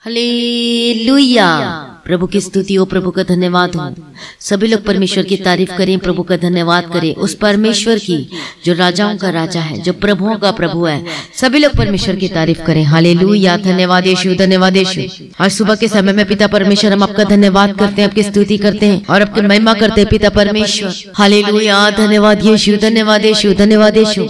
Hallelujah. प्रभु की स्तुति हो, प्रभु का धन्यवाद हो। सभी लोग परमेश्वर की तारीफ करें, प्रभु का धन्यवाद करें, उस परमेश्वर की जो राजाओं का राजा है, जो प्रभुओं का प्रभु है। सभी लोग परमेश्वर की तारीफ करें। हालेलुया। धन्यवाद यीशु, धन्यवाद यीशु। आज सुबह के समय में पिता परमेश्वर हम आपका धन्यवाद करते हैं, आपकी स्तुति करते हैं और आपकी महिमा करते हैं पिता परमेश्वर। हालेलुया। धन्यवाद यीशु, धन्यवाद यीशु, धन्यवाद यीशु।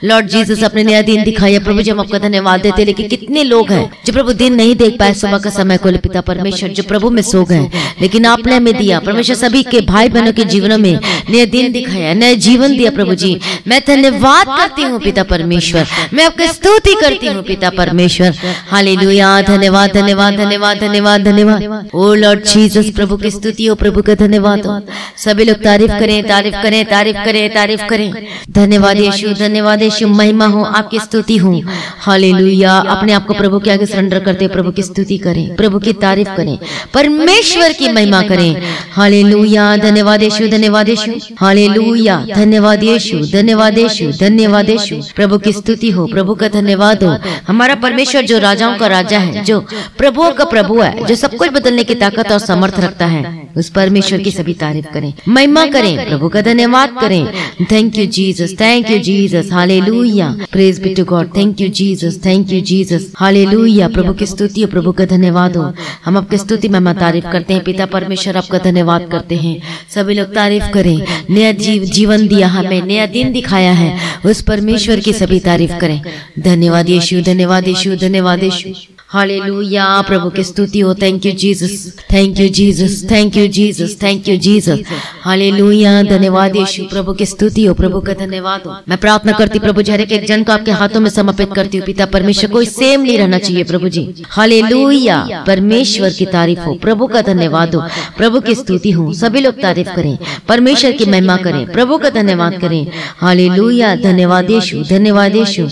लॉर्ड जीसस अपने नया दिन दिखाया प्रभु जी, हम आपका धन्यवाद देते हैं। लेकिन कितने लोग हैं जो प्रभु दिन नहीं देख पाए, सुबह का समय को पिता परमेश्वर, जो प्रभु में सो गए, लेकिन आपने हमें दिया परमेश्वर, सभी के भाई बहनों के जीवनों में नया दिन दिखाया, नया जीवन दिया प्रभु जी। मैं धन्यवाद करती हूँ पिता परमेश्वर, मैं आपकी स्तुति करती हूँ पिता परमेश्वर। हालेलुया। धन्यवाद धन्यवाद धन्यवाद धन्यवाद धन्यवाद। ओ लॉर्ड जीसस, प्रभु की स्तुति हो, प्रभु का धन्यवाद हो। सभी लोग तारीफ करें, तारीफ करें, तारीफ करें, तारीफ करें। धन्यवाद यीशु, धन्यवाद यीशु। महिमा हो, आपकी स्तुति हो। हालेलुया। अपने आप को प्रभु के आगे सरेंडर करते, प्रभु की स्तुति करें, प्रभु की तारीफ करें, परमेश्वर की महिमा करें। हालेलुया। धन्यवाद यीशु, धन्यवाद यीशु। हालेलुया। धन्यवाद यीशु, धन्यवाद यीशु, धन्यवाद यीशु। प्रभु की स्तुति हो, प्रभु का धन्यवाद हो। हमारा परमेश्वर जो राजाओं का राजा है, जो प्रभुओं का प्रभु है, जो सब कुछ बदलने की ताकत और समर्थ रखता है, उस परमेश्वर की सभी तारीफ करें, महिमा करें, प्रभु का धन्यवाद करें। Thank you Jesus, thank you Jesus. Hallelujah. Praise be to God. Thank you Jesus, thank you Jesus. Hallelujah. प्रभु की स्तुति हो, प्रभु का धन्यवाद हो। हम आपकी स्तुति में तारीफ करते हैं पिता परमेश्वर, आपका धन्यवाद करते हैं। सभी लोग तारीफ करें। नया जीवन दिया, हमें नया दिन दिखाया है, उस परमेश्वर की सभी तारीफ करें। धन्यवाद यीशु, धन्यवाद यीशु, धन्यवाद यीशु। हालेलुया। प्रभु की स्तुति हो। Thank you Jesus, thank you Jesus, thank you Jesus, thank you Jesus. Hallelujah. धन्यवाद यीशु। प्रभु की स्तुति हो, प्रभु का धन्यवाद हो। मैं प्रार्थना करती प्रभु जी, हर एक जन को आपके हाथों में समर्पित करती हूँ पिता परमेश्वर। कोई सेम नहीं रहना चाहिए प्रभु जी। हालेलुया। परमेश्वर की तारीफ हो, प्रभु का धन्यवाद हो, प्रभु की स्तुति हो। सभी लोग तारीफ करें, परमेश्वर की महिमा करें, प्रभु का धन्यवाद करें। हालेलुया। धन्यवाद यीशु, धन्यवाद यीशु।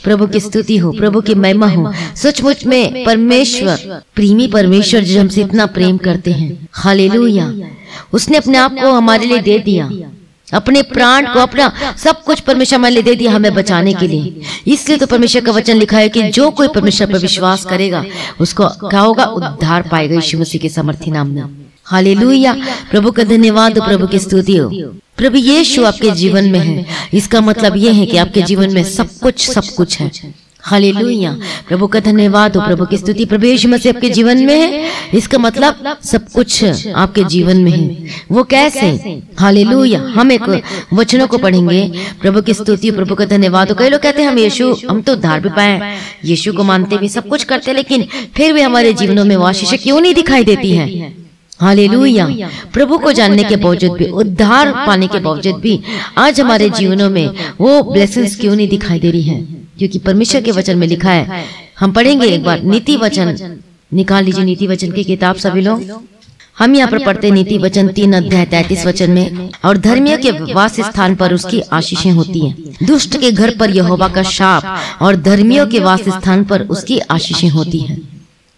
प्रभु की स्तुति हो, प्रभु की महिमा हो। सचमुच में परमेश्वर, प्रेमी परमेश्वर जो हमसे इतना प्रेम करते हैं। हालेलुया। उसने अपने आप को हमारे लिए दे दिया, अपने प्राण को, अपना सब कुछ परमेश्वर हमारे लिए दे दिया, हमें बचाने के लिए। इसलिए तो परमेश्वर का वचन लिखा है कि जो कोई परमेश्वर पर विश्वास करेगा, उसको क्या होगा? उद्धार पाएगा यीशु मसीह के सामर्थी नाम में। हालेलुया। प्रभु का धन्यवाद हो, प्रभु की स्तुति हो। प्रभु यीशु आपके जीवन में है, इसका मतलब यह है कि आपके जीवन में सब कुछ है। हालेलुया। प्रभु का धन्यवाद हो, प्रभु की स्तुति। प्रभु यीशु मसीह आपके जीवन में है, इसका मतलब सब कुछ आपके जीवन में है। वो कैसे? हालेलुया। हम एक वचनों को पढ़ेंगे, प्रभु की स्तुति, प्रभु का धन्यवाद हो। कई लोग कहते हैं हम तो उद्धार भी पाए, यीशु को मानते भी, सब कुछ करते, लेकिन फिर भी हमारे जीवनों में वो आशीष क्यों नहीं दिखाई देती है? हालेलुया। प्रभु को जानने के बावजूद भी, उद्धार पाने के बावजूद भी आज हमारे जीवनों में वो ब्लेसिंग्स क्यों नहीं दिखाई दे रही हैं? क्योंकि परमेश्वर के वचन में लिखा है। हम पढ़ेंगे एक बार नीति वचन, निकाल लीजिए नीति वचन की किताब सभी लोग। हम यहाँ पर पढ़ते नीति वचन 3 अध्याय 33 वचन में। और धर्मियों के वास स्थान पर उसकी आशीषें होती हैं, दुष्ट के घर पर यहोवा का शाप, और धर्मियों के वास स्थान पर उसकी आशीषें होती हैं।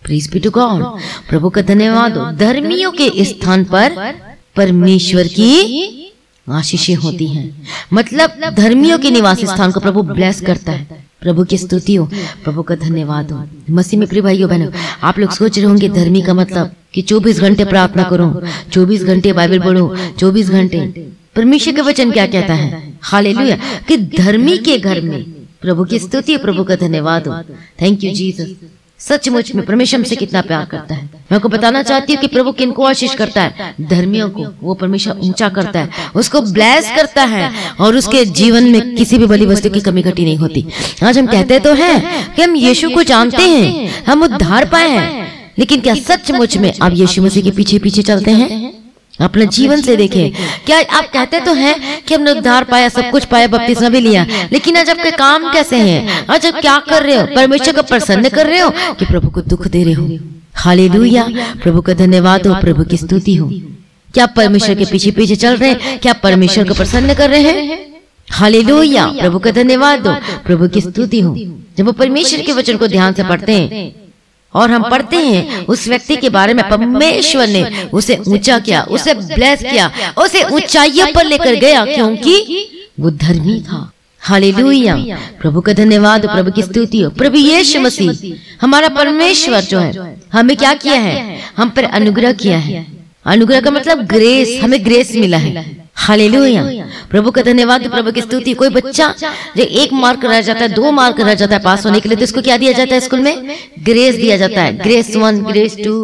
Praise be to God. प्रभु का धन्यवाद हो। धर्मियों के स्थान पर परमेश्वर की आशीषें होती हैं, मतलब धर्मियों के निवास स्थान को प्रभु ब्लेस करता है। प्रभु की स्तुति हो, प्रभु का धन्यवाद हो। मसीह में प्रिय भाइयों बहनों, आप लोग सोच रहे होंगे धर्मी का मतलब कि 24 घंटे प्रार्थना करो, 24 घंटे बाइबल पढ़ो, 24 घंटे। परमेश्वर का वचन क्या कहता है? हालेलुया। कि धर्मी के घर में प्रभु की स्तुति, प्रभु का धन्यवाद हो। Thank you Jesus. सचमुच में परमेश्वर हमसे कितना प्यार करता है। मैं आपको बताना चाहती हूँ कि प्रभु किनको आशीष करता है? धर्मियों को वो परमेश्वर ऊंचा करता है, उसको ब्लेस करता है, और उसके जीवन में किसी भी बली वस्तु की कमी घटी नहीं होती। आज हम कहते तो हैं कि हम यीशु को जानते हैं, हम उद्धार पाए हैं, लेकिन क्या सचमुच में आप यीशु मसीह के पीछे पीछे चलते हैं? अपने जीवन से देखें। क्या आप कहते तो हैं कि हमने उद्धार पाया, सब कुछ पाया, बपतिस्मा भी लिया, लेकिन आज आपके काम कैसे हैं? आज आप क्या कर रहे हो? परमेश्वर को प्रसन्न कर रहे हो कि प्रभु को दुख दे रहे हो? हालेलुया। प्रभु का धन्यवाद हो, प्रभु की स्तुति हो। क्या आप परमेश्वर के पीछे पीछे चल रहे हैं? क्या आप परमेश्वर को प्रसन्न कर रहे हैं? हालेलुया। प्रभु का धन्यवाद हो, प्रभु की स्तुति हो। जब वो परमेश्वर के वचन को ध्यान से पढ़ते हैं और हम पढ़ते हैं उस व्यक्ति के बारे में, परमेश्वर ने उसे ऊंचा किया, उसे ब्लेस किया, उसे ऊंचाइयों पर लेकर गया, क्योंकि वो धर्मी था। हालेलुया, प्रभु का धन्यवाद, प्रभु की स्तुति हो। प्रभु यीशु मसीह हमारा परमेश्वर जो है हमें क्या किया है, हम पर अनुग्रह किया है। अनुग्रह का मतलब ग्रेस, हमें ग्रेस मिला है। हालेलुया, प्रभु का धन्यवाद, प्रभु की स्तुति। कोई बच्चा जो 1 मार्क रह जाता है, 2 मार्क रह जाता है पास होने के लिए, तो इसको क्या दिया जाता है स्कूल में? ग्रेस दिया जाता है। ग्रेस 1, ग्रेस 2,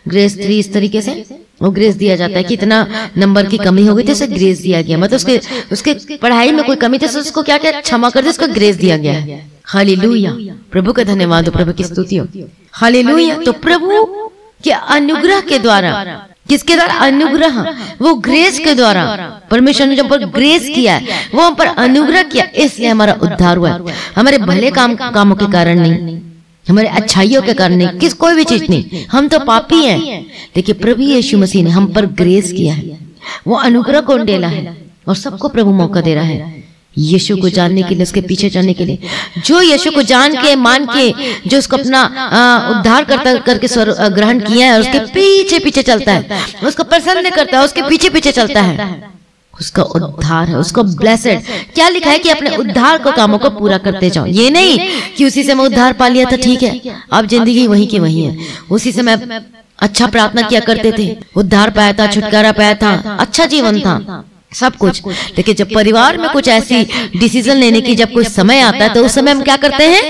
ग्रेस 3, इस तरीके से वो ग्रेस दिया जाता है कि इतना नंबर की कमी हो गई थी, उसे ग्रेस दिया गया। मतलब उसके पढ़ाई में कोई कमी थी, उसको क्या क्या क्षमा कर दे, उसको ग्रेस दिया गया है। हालेलुया, प्रभु का धन्यवाद, प्रभु की स्तुति हो। हालेलुया, तो प्रभु के अनुग्रह के द्वारा, किसके द्वारा? अनुग्रह, वो ग्रेस के द्वारा। परमेश्वर ने जब पर ग्रेस किया है, वो हम पर अनुग्रह किया, इसलिए हमारा उद्धार हुआ है। हमारे भले कामों के कारण नहीं, हमारे अच्छाइयों के कारण नहीं, किस कोई भी चीज नहीं, हम तो पापी हैं। लेकिन प्रभु यीशु मसीह ने हम पर ग्रेस किया है, वो अनुग्रह को डेला है, और सबको प्रभु मौका दे रहा है यीशु को जानने के लिए, उसके पीछे चलने के लिए। जो यीशु को जान के, मान के, जो उसको अपना उद्धार करके ग्रहण किया है और उसके पीछे पीछे चलता है, उसको पसंद करता है, उसके पीछे पीछे चलता है, उसका उद्धार है, उसको ब्लेसेड। क्या लिखा है कि अपने उद्धार को कामों को पूरा करते जाओ। ये नहीं कि उसी से मैं उद्धार पा लिया था, ठीक है, अब जिंदगी वहीं की वहीं है, उसी से मैं अच्छा प्रार्थना किया करते थे, उद्धार पाया था, छुटकारा पाया था, अच्छा जीवन था, सब कुछ। लेकिन जब परिवार में कुछ ऐसी डिसीजन लेने की जब कोई समय आता है, तो उस समय हम क्या करते हैं?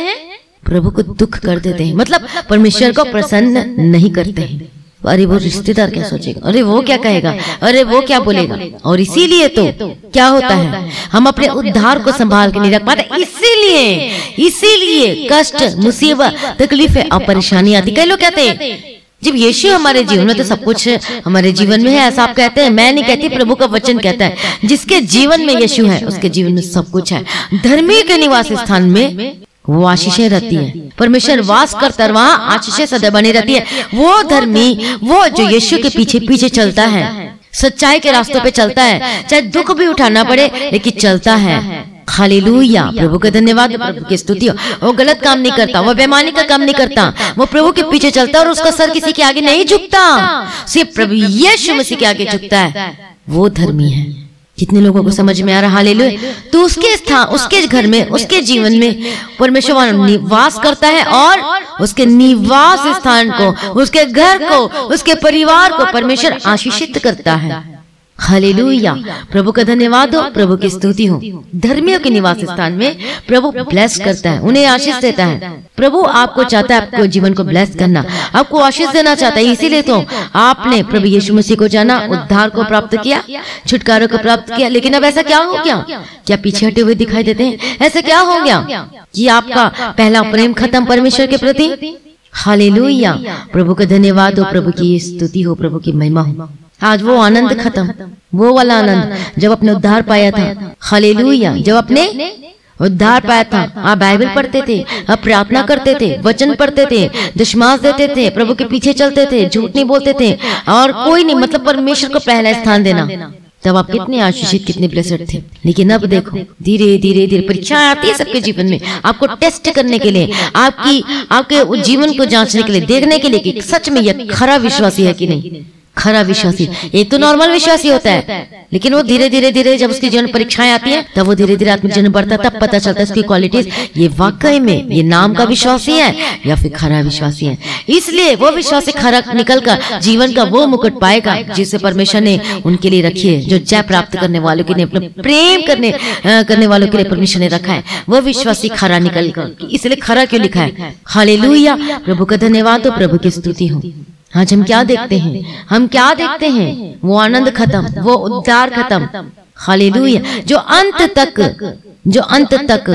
प्रभु को दुख कर देते हैं, मतलब परमेश्वर को प्रसन्न नहीं करते हैं। अरे वो रिश्तेदार क्या सोचेगा, अरे वो क्या कहेगा, अरे वो क्या बोलेगा। और इसीलिए तो क्या होता है, हम अपने उद्धार को संभाल के नहीं रख पाते। इसीलिए कष्ट, मुसीबत, तकलीफें और परेशानी आती। कई लोग कहते हैं जब यीशु हमारे जीवन में, तो सब कुछ हमारे जीवन में है, ऐसा आप कहते हैं। मैं नहीं कहती, प्रभु का वचन कहता है जिसके जीवन में यीशु है, उसके जीवन में सब कुछ है। धर्मी के निवास स्थान में वो आशीषें रहती है, परमेश्वर वास करता है, वहां आशीषें सदा बनी रहती है। वो धर्मी, वो जो यीशु के पीछे पीछे चलता है, सच्चाई के रास्तों पे चलता है, चाहे दुख भी उठाना पड़े, लेकिन चलता है। हालेलुया, प्रभु का धन्यवाद, प्रभु की स्तुति हो। वो गलत काम नहीं करता, वो बेईमानी का काम नहीं करता, वो प्रभु के पीछे चलता है और उसका सर किसी के आगे नहीं झुकता, सिर्फ प्रभु यीशु मसीह के आगे झुकता है। वो धर्मी है। कितने लोगों को समझ में आ रहा? हालेलुया। तो उसके स्थान, उसके घर में, उसके जीवन में परमेश्वर निवास करता है, और उसके निवास स्थान को, उसके घर को, उसके परिवार को परमेश्वर आशीषित करता है। हालेलुया, प्रभु का धन्यवाद हो, प्रभु की स्तुति हो। धर्मियों के निवास स्थान में प्रभु ब्लेस करता है, उन्हें आशीष देता है। प्रभु आपको चाहता है आपको जीवन को ब्लेस करना, आपको आशीष देना चाहता है। इसीलिए तो आपने प्रभु यीशु मसीह को जाना, उद्धार को प्राप्त किया, छुटकारा को प्राप्त किया। लेकिन अब ऐसा क्या हो गया? क्या पीछे हटे हुए दिखाई देते हैं? ऐसा क्या हो गया कि आपका पहला प्रेम खत्म परमेश्वर के प्रति? हालेलुया, प्रभु का धन्यवाद हो, प्रभु की स्तुति हो, प्रभु की महिमा हो। आज वो आनंद खत्म, वो वाला आनंद जब अपने उद्धार पाया था। हालेलुया, जब अपने उद्धार पाया था, आप बाइबल पढ़ते थे, आप प्रार्थना करते थे, वचन पढ़ते थे, दशमांश देते थे, प्रभु के पीछे चलते थे, झूठ नहीं बोलते थे, और कोई नहीं, मतलब परमेश्वर को पहला स्थान देना, तब आप कितने आशीषित, कितने ब्लेसेड थे। लेकिन अब देखो, धीरे धीरे धीरे परीक्षाएं आती है सबके जीवन में, आपको टेस्ट करने के लिए, आपके जीवन को जांचने के लिए, देखने के लिए कि सच में यह खरा विश्वासी है कि नहीं। खरा विश्वासी, एक तो नॉर्मल विश्वासी होता है, लेकिन वो धीरे धीरे धीरे जब उसकी जीवन परीक्षाएं आती हैं, तब वो धीरे धीरे आत्मिक जीवन बढ़ता है, तब पता चलता है उसकी क्वालिटीज, ये वाकई में ये नाम का विश्वासी है या फिर खरा विश्वासी है। इसलिए वो विश्वासी खरा निकलकर जीवन का वो मुकुट पाएगा जिसे परमेश्वर ने उनके लिए रखी है, जो जय प्राप्त करने वालों के लिए, अपने प्रेम करने वालों के लिए परमेश्वर ने रखा है। वो विश्वासी खरा निकलकर, इसलिए खरा क्यों लिखा है? हालेलुया, प्रभु का धन्यवाद हो, प्रभु की स्तुति हो। आज हम क्या देखते हैं? हम क्या देखते हैं? वो आनंद खत्म, वो उद्धार खत्म। हालेलुया, जो अंत तक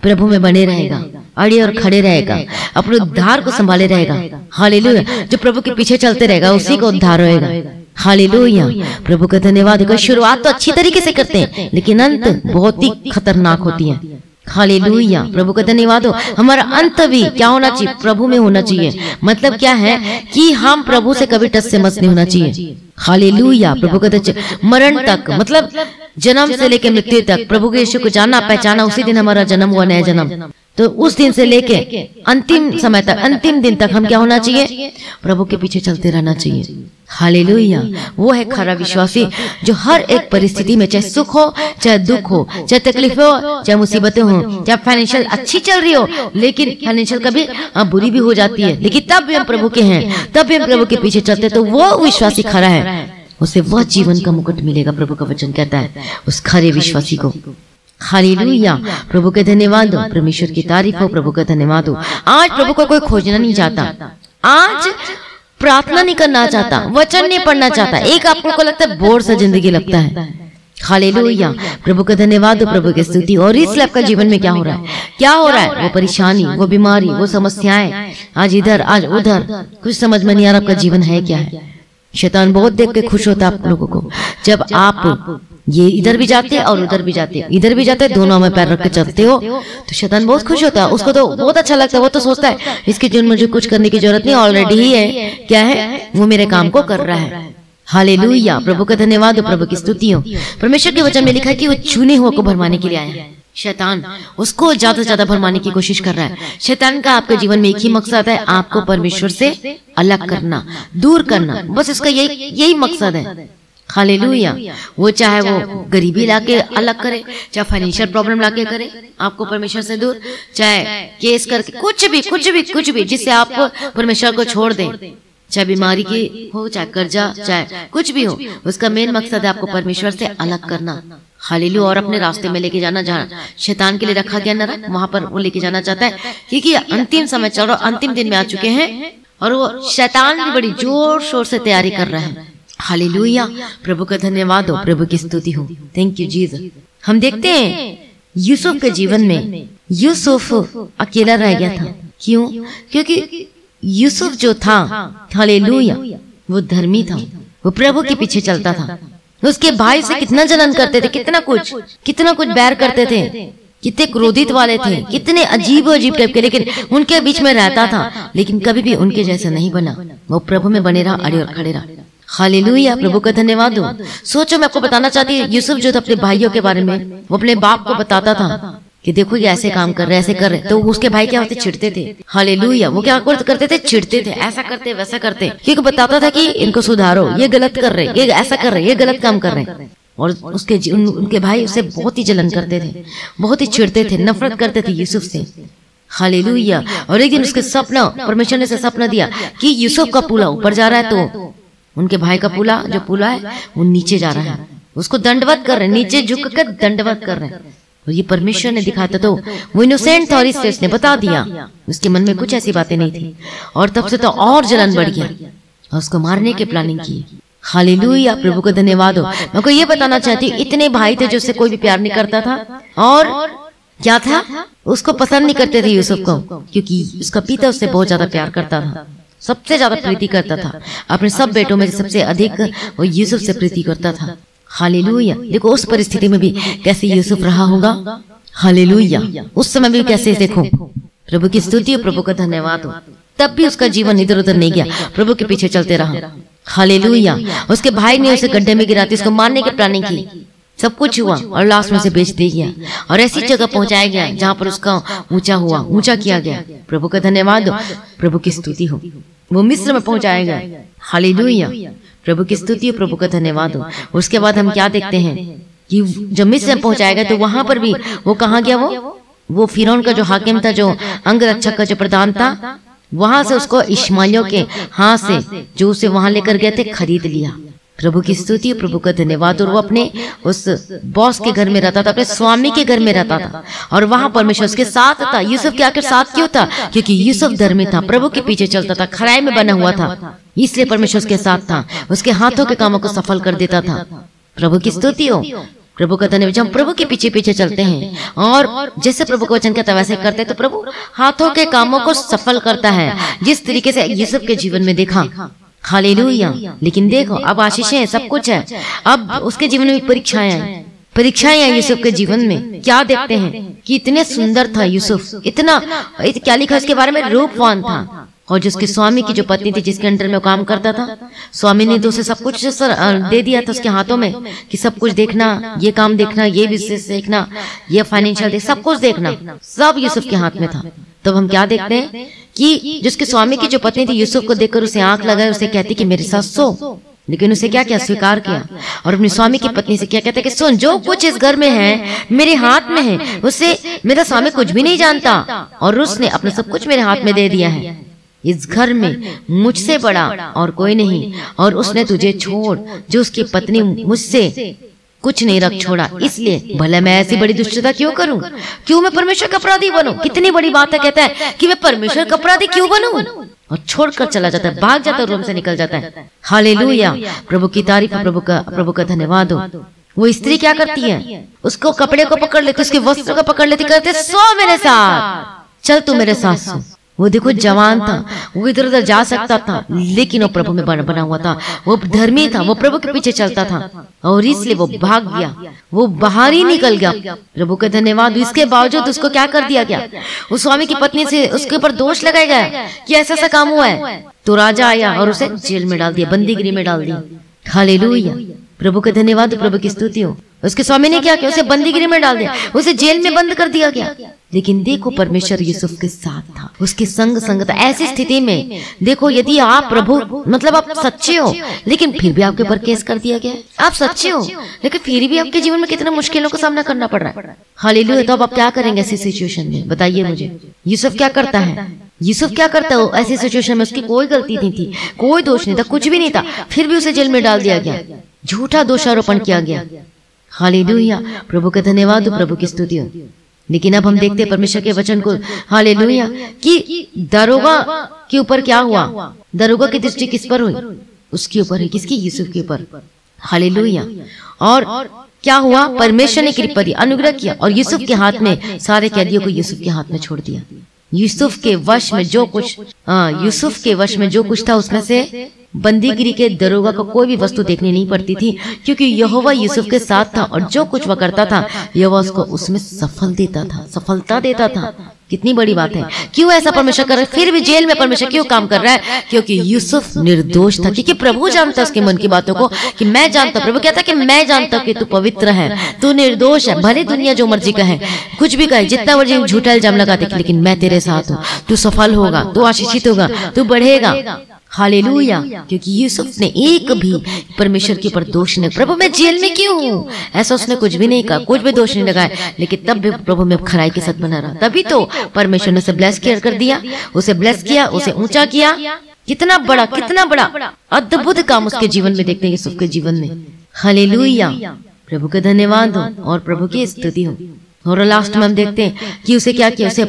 प्रभु में बने रहेगा, अड़े और खड़े रहेगा, अपने उद्धार को संभाले रहेगा। हालेलुया, जो प्रभु के पीछे चलते रहेगा, उसी को उद्धार होएगा। हालेलुया, प्रभु का धन्यवाद। शुरुआत तो अच्छी तरीके से करते हैं, लेकिन अंत बहुत ही खतरनाक होती है। हालेलुया, प्रभु का धन्यवाद हो। हमारा अंत भी क्या होना चाहिए? प्रभु में होना चाहिए। मतलब क्या है कि हम प्रभु से कभी टच से मस नहीं होना चाहिए। हालेलुया, प्रभु का मरण तक, मतलब जन्म से लेकर मृत्यु तक प्रभु के यीशु को जानना, पहचाना, उसी दिन हमारा जन्म हुआ, नया जन्म। तो उस दिन से लेके अंतिम समय तक, अंतिम दिन तक हम क्या होना चाहिए? प्रभु के पीछे चलते रहना चाहिए। हालेलुया। वो है खरा विश्वासी जो हर एक परिस्थिति में, चाहे सुख हो, चाहे दुख हो, चाहे तकलीफ हो, चाहे मुसीबतें हो, चाहे फाइनेंशियल अच्छी चल रही हो, लेकिन फाइनेंशियल कभी बुरी भी हो जाती है, लेकिन तब भी हम प्रभु के हैं, तब भी हम प्रभु के पीछे चलते, तो वो विश्वासी खरा है, उसे वह जीवन का मुकुट मिलेगा। प्रभु का वचन कहता है उस खरे विश्वासी को। हालेलुया। प्रभु के धन्यवाद हो, परमेश्वर की तारीफ हो, प्रभु का धन्यवाद हो। आज प्रभु को कोई खोजना नहीं चाहता, आज प्रार्थना नहीं करना चाहता, वचन नहीं पढ़ना चाहता, एक आपको लगता है बोर सा जिंदगी लगता है। हालेलुया। प्रभु का धन्यवाद हो, प्रभु की स्तुति। और इस आपका जीवन में क्या हो रहा है? क्या हो रहा है? वो परेशानी, वो बीमारी, वो समस्याएं, आज इधर आज उधर, कुछ समझ में नहीं आ रहा आपका जीवन है क्या है। शैतान बहुत देख के खुश होता है आप लोगों को, जब आप ये इधर भी जाते और उधर भी जाते, इधर भी जाते, दोनों में पैर रख के चलते हो, तो शैतान बहुत खुश होता है। उसको तो बहुत अच्छा लगता है, वो तो सोचता है इसके जीवन में मुझे कुछ करने की जरूरत नहीं, ऑलरेडी ही है, क्या है, वो मेरे काम को कर रहा है। हालेलुया। प्रभु का धन्यवाद हो, प्रभु की स्तुति हो। परमेश्वर के वचन में लिखा है कि वो चुने हुए को भरमाने के लिए आया है। शैतान उसको ज्यादा से ज्यादा भरमाने की कोशिश कर रहा है। शैतान का आपके जीवन में एक ही मकसद है, आपको परमेश्वर से अलग करना, दूर करना, बस इसका यही मकसद है। हालेलुया। वो चाहे वो गरीबी लाके अलग करे, चाहे फाइनेंशियल प्रॉब्लम लाके करे आपको परमेश्वर से दूर, चाहे केस करके, कुछ भी जिससे आप परमेश्वर को छोड़ दें, चाहे बीमारी की हो, चाहे कर्जा, चाहे कुछ भी हो, उसका मेन मकसद है आपको परमेश्वर से अलग करना। हालेलुया। और अपने रास्ते में लेके जाना, जहाँ शैतान के लिए रखा गया नरक, वहां पर वो लेके जाना चाहता है, क्योंकि अंतिम समय चल रहा, अंतिम दिन में आ चुके हैं, और वो शैतान भी बड़ी जोर शोर से तैयारी कर रहा है। हालेलुया। प्रभु का धन्यवाद हो, प्रभु की स्तुति हो। Thank you Jesus. हम देखते हैं यूसुफ के जीवन में, यूसुफ अकेला रह गया था। क्यों? क्योंकि यूसुफ जो था, हालेलुया, वो धर्मी था, वो प्रभु के पीछे चलता था। उसके भाई से कितना जलन करते थे, कितना कुछ बैर करते थे, कितने क्रोधित वाले थे, कितने अजीब टाइप के, लेकिन उनके बीच में रहता था, लेकिन कभी भी उनके जैसा नहीं बना। वो प्रभु में बने रहा, अड़े और खड़े रहा। हालेलुया। प्रभु का धन्यवाद हो। सोचो, मैं आपको बताना चाहती हूँ, यूसुफ जो था अपने भाइयों के बारे में, वो अपने बाप को बताता था कि देखो ये ऐसे काम कर रहे, ऐसे कर रहे, तो उसके भाई क्या होते, चिढ़ते थे। हालेलुया। वो क्या करते थे, चिढ़ते थे, ऐसा करते वैसा करते, क्योंकि बताता था कि इनको सुधारो, ये गलत कर रहे, ये ऐसा कर रहे, ये गलत काम कर रहे। और उनके भाई उससे बहुत ही जलन करते थे, बहुत ही चिढ़ते थे, नफरत करते थे यूसुफ से। हालेलुया। और एक दिन उसके सपना, परमेश्वर ने सपना दिया कि यूसुफ का पुला ऊपर जा रहा है, तो उनके भाई का पुला है वो नीचे जा रहा है, उसको दंडवत कर रहे, नीचे झुक कर दंडवत कर रहे हैं। और ये परमेश्वर ने दिखाता, तो वो इनोसेंट था और इसलिए उसने बता दिया, उसके मन में कुछ ऐसी बातें नहीं थी, और तब से तो और जलन बढ़ गया और उसको मारने की प्लानिंग की। हालेलुया। प्रभु का धन्यवाद हो। मैं को ये बताना चाहती हूँ, इतने भाई थे जो उससे कोई भी प्यार नहीं करता था, और क्या था, उसको पसंद नहीं करते थे यूसुफ को, क्योंकि उसका पिता उससे बहुत ज्यादा प्यार करता था, सबसे ज्यादा प्रीति करता था। अपने सब बेटों में सबसे अधिक वो यूसुफ से प्रीति करता था। हालेलुया। देखो उस परिस्थिति में भी कैसे यूसुफ रहा होगा। हालेलुया। उस समय भी कैसे, देखो, प्रभु की स्तुति हो, प्रभु का धन्यवाद हो। तब भी उसका जीवन इधर उधर नहीं गया, प्रभु के पीछे चलते रहा। हालेलुया। उसके भाई ने उसे गड्ढे में गिराती, उसको मारने की प्लानिंग की, सब कुछ हुआ, और लास्ट में से बेच दिया गया, और ऐसी जगह पहुंचाया गया जहां पर उसका ऊंचा किया गया। प्रभु का धन्यवाद हो, प्रभु की स्तुति हो। वो मिस्र में पहुंचाया गया। हालेलुया। प्रभु की स्तुति हो, प्रभु का धन्यवाद हो। उसके बाद हम क्या देखते हैं कि जब मिस्र में पहुंचाया गया, तो वहां पर भी वो कहाँ गया, वो फिरौन का जो हाकिम था, जो अंगरक्षक का जो प्रधान था, वहां से उसको इश्माइलियों के हाथ से जो उसे वहां लेकर गए थे, खरीद लिया। प्रभु की स्तुति, प्रभु का धन्यवाद। और वो अपने उस बॉस के घर में रहता था, अपने स्वामी के घर में रहता था, और वहां परमेश्वर उसके साथ था। यूसुफ के आखिर साथ क्यों था? क्योंकि यूसुफ धर्मी था, प्रभु के पीछे चलता था, खराई में बना हुआ था, इसलिए परमेश्वर उसके साथ था, उसके हाथों के कामों को सफल कर देता था। प्रभु की स्तुति हो, प्रभु का धन्यवाद। हम प्रभु के पीछे पीछे चलते हैं, और जैसे प्रभु का वचन कहता है वैसे करते हैं, तो प्रभु हाथों के कामों को सफल करता है, जिस तरीके से यूसुफ के जीवन में देखा। हालेलुया। लेकिन देखो, अब आशीषें हैं, सब कुछ है, अब उसके जीवन में परीक्षाएं आई यूसुफ के जीवन में। क्या देखते हैं कि इतने सुंदर था यूसुफ, इतना क्या लिखा उसके बारे में, रूपवान था, और जिसके स्वामी की जो पत्नी थी, जिसके अंडर में वो काम करता था, स्वामी ने तो उसे सब कुछ दे दिया था उसके हाथों में कि सब कुछ देखना, ये काम देखना, ये बिजनेस देखना, ये फाइनेंशियल देख, सब कुछ देखना, सब यूसुफ के हाथ में था। तब हम क्या देखते हैं कि जिसके स्वामी की जो पत्नी थी, यूसुफ को देखकर उसे आंख लगाए, उसे कहती कि मेरे साथ सो, लेकिन उसे क्या किया, स्वीकार किया। और अपनी स्वामी की पत्नी से क्या कहते कि सुन, जो कुछ इस घर में है मेरे हाथ में है, उससे मेरा स्वामी कुछ भी नहीं जानता और उसने अपना सब कुछ मेरे हाथ में दे दिया है। इस घर में मुझसे बड़ा और कोई नहीं, और उसने तुझे छोड़ जो उसकी पत्नी मुझसे कुछ नहीं रख छोड़ा, इसलिए भले मैं ऐसी बड़ी दुष्टता क्यों करूं, क्यों मैं परमेश्वर का अपराधी बनूं। कितनी बड़ी बात है, कहता है कि मैं परमेश्वर का अपराधी क्यों बनूं, और छोड़कर चला जाता है, भाग जाता है, रूम से निकल जाता है। हालेलुया, प्रभु की तारीफ, प्रभु का धन्यवाद हो। वो स्त्री क्या करती है, उसको कपड़े को पकड़ लेती, उसके वस्त्र को पकड़ लेती, कहते सो मेरे साथ, चल तू मेरे साथ सो। वो देखो जवान था, वो इधर उधर जा सकता था, लेकिन वो प्रभु में बना हुआ था, वो धर्मी था, वो प्रभु के पीछे चलता था, और इसलिए वो भाग गया, वो बाहर ही निकल गया। प्रभु का धन्यवाद। इसके बावजूद उसको क्या कर दिया गया, उस स्वामी की पत्नी से उसके ऊपर दोष लगाया गया कि ऐसा ऐसा काम हुआ है, तो राजा आया और उसे जेल में डाल दिया, बंदीगृह में डाल दिया। हालेलुया, प्रभु का धन्यवाद, प्रभु की स्तुति हो। उसके स्वामी ने क्या किया, उसे बंदीगृह में डाल दिया, उसे जेल में बंद कर दिया गया। लेकिन देखो परमेश्वर यूसुफ के साथ था, उसके संग था। ऐसी स्थिति में देखो, यदि आप प्रभु मतलब आप सच्चे हो, लेकिन फिर भी आपके ऊपर केस कर दिया गया, आप सच्चे हो लेकिन फिर भी आपके जीवन में कितने मुश्किलों का सामना करना पड़ रहा है। हालेलुया, तो अब आप क्या करेंगे ऐसी सिचुएशन में, बताइए मुझे। यूसुफ क्या करता है, यूसुफ क्या करता है ऐसी सिचुएशन में, उसकी कोई गलती नहीं थी, कोई दोष नहीं था, कुछ भी नहीं था, फिर भी उसे जेल में डाल दिया गया, झूठा दोषारोपण किया गया। हालेलुया, प्रभु का धन्यवाद, प्रभु की स्तुति हो। लेकिन अब हम देखते हैं परमेश्वर के वचन को, हालेलुया, कि दरोगा के ऊपर क्या हुआ, दरोगा की दृष्टि किस पर हुई, उसके ऊपर है, किसकी, यूसुफ के ऊपर। हालेलुया, और क्या हुआ, परमेश्वर ने कृपा दी, अनुग्रह किया, और यूसुफ के हाथ में, सारे कैदियों को यूसुफ के हाथ में छोड़ दिया। यूसुफ के वश में जो कुछ, यूसुफ के वश में जो कुछ था, उसमें से बंदीगिरी के दरोगा को कोई भी वस्तु देखनी नहीं पड़ती थी, क्योंकि यहोवा यूसुफ के साथ था, और जो कुछ वह करता था यहोवा उसको उसमें सफलता देता था। कितनी बड़ी बात है। क्यों ऐसा परमेश्वर कर रहा है, फिर भी जेल में परमेश्वर क्यों काम कर रहा है, क्योंकि यूसुफ निर्दोष था, क्योंकि प्रभु जानता उसके मन की बातों को, कि मैं जानता, प्रभु कहता कि मैं जानता कि तू पवित्र है, तू निर्दोष है, भले दुनिया जो मर्जी कहे, कुछ भी कहे, जितना मर्जी झूठा इल्जाम लगा दे, लेकिन मैं तेरे साथ हूँ, तू सफल होगा, तू आशीषित होगा, तू बढ़ेगा। हालेलुया, क्योंकि यूसुफ ने एक भी परमेश्वर के ऊपर दोष नहीं, प्रभु मैं जेल में क्यों हूँ, ऐसा उसने कुछ भी नहीं कहा, कुछ भी दोष नहीं लगाया, लेकिन तब भी प्रभु में खराई के साथ बना रहा। तभी तो परमेश्वर ने उसे ब्लेस कर दिया, उसे ब्लेस किया, उसे ऊंचा किया। कितना बड़ा अद्भुत काम उसके जीवन में देखते हैं, यूसुफ के जीवन में। हालेलुया, प्रभु का धन्यवाद हो और प्रभु की स्तुति हो। और लास्ट में हम देखते हैं कि उसे क्या किया, उसे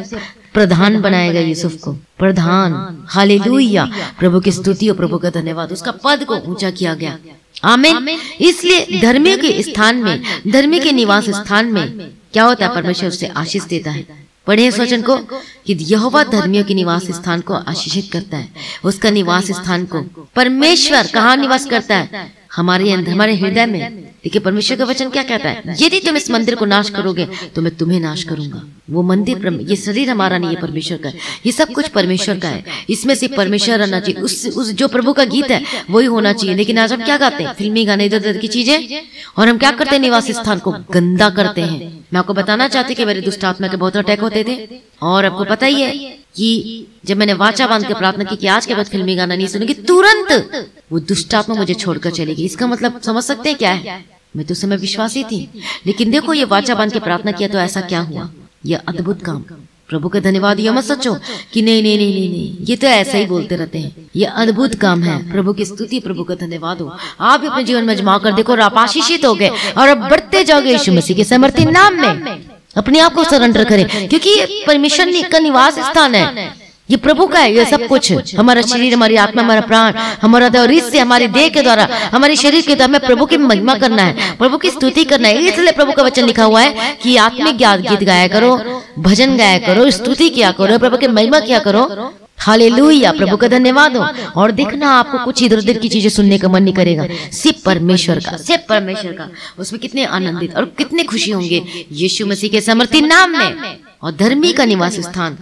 प्रधान बनाया गया, यूसुफ को प्रधान। हालेलुया, प्रभु की स्तुति और प्रभु का धन्यवाद, उसका पद को ऊंचा किया गया। आमीन। इसलिए धर्मी के स्थान में, धर्मी के निवास स्थान में क्या होता है, परमेश्वर उसे आशीष देता है। पढ़े इस वचन को कि यहोवा धर्मियों के निवास स्थान को आशीषित करता है। उसका निवास स्थान को परमेश्वर कहाँ निवास करता है, हमारे अंदर, हमारे हृदय में। देखिए परमेश्वर का वचन क्या कहता है, यदि तुम इस मंदिर को नाश करोगे तो मैं तुम्हें नाश करूंगा। वो मंदिर, ये शरीर हमारा नहीं है, परमेश्वर का है, ये सब कुछ परमेश्वर का है, इसमें से परमेश्वर रहना चाहिए। उस जो प्रभु का गीत है वही होना चाहिए। लेकिन आज हम क्या गाते हैं, फिल्मी गाने, इधर उधर की चीजें, और हम क्या करते हैं, निवास स्थान को गंदा करते हैं। मैं आपको बताना चाहती कि मेरे दुष्ट आत्मा के बहुत अटैक होते थे, और आपको पता ही है कि जब मैंने वाचा बांध के प्रार्थना की कि आज के बाद फिल्मी गाना नहीं सुनेगी, तुरंत वो दुष्ट आत्मा मुझे छोड़कर चलेगी। इसका मतलब समझ सकते हैं क्या है, मैं तो समय विश्वासी थी, लेकिन देखो ये वाचा बांध के प्रार्थना किया तो ऐसा क्या हुआ, ये अद्भुत काम। प्रभु का धन्यवाद। ये मत सोचो कि नहीं, ये तो ऐसा ही बोलते रहते हैं, ये अद्भुत काम है। प्रभु की स्तुति, प्रभु का धन्यवाद हो। आप अपने जीवन में आजमा कर देखो और आप आशीषित हो गए, और अब बढ़ते जाओगे यीशु मसीह के सामर्थी नाम में। अपने आप को सरेंडर करें, क्योंकि ये परमेश्वर का निवास स्थान है, ये प्रभु का है। ये सब कुछ, हमारा शरीर, हमारी आत्मा, हमारा प्राण, हमारा देह, और इससे हमारी देह के द्वारा, हमारे शरीर के द्वारा हमें प्रभु की महिमा करना है, प्रभु की स्तुति करना है। इसलिए प्रभु का वचन लिखा हुआ है कि आत्मिक गीत गाया करो, भजन गाया करो, स्तुति किया करो, प्रभु की महिमा किया करो। हालेलुया, प्रभु का धन्यवाद हो। और देखना आपको कुछ इधर उधर की चीजें सुनने का मन नहीं करेगा, सिर्फ परमेश्वर का, सिर्फ परमेश्वर का। उसमें कितने आनंदित और कितने खुशी होंगे यीशु मसीह के सामर्थी नाम में। और धर्मी का निवास स्थान,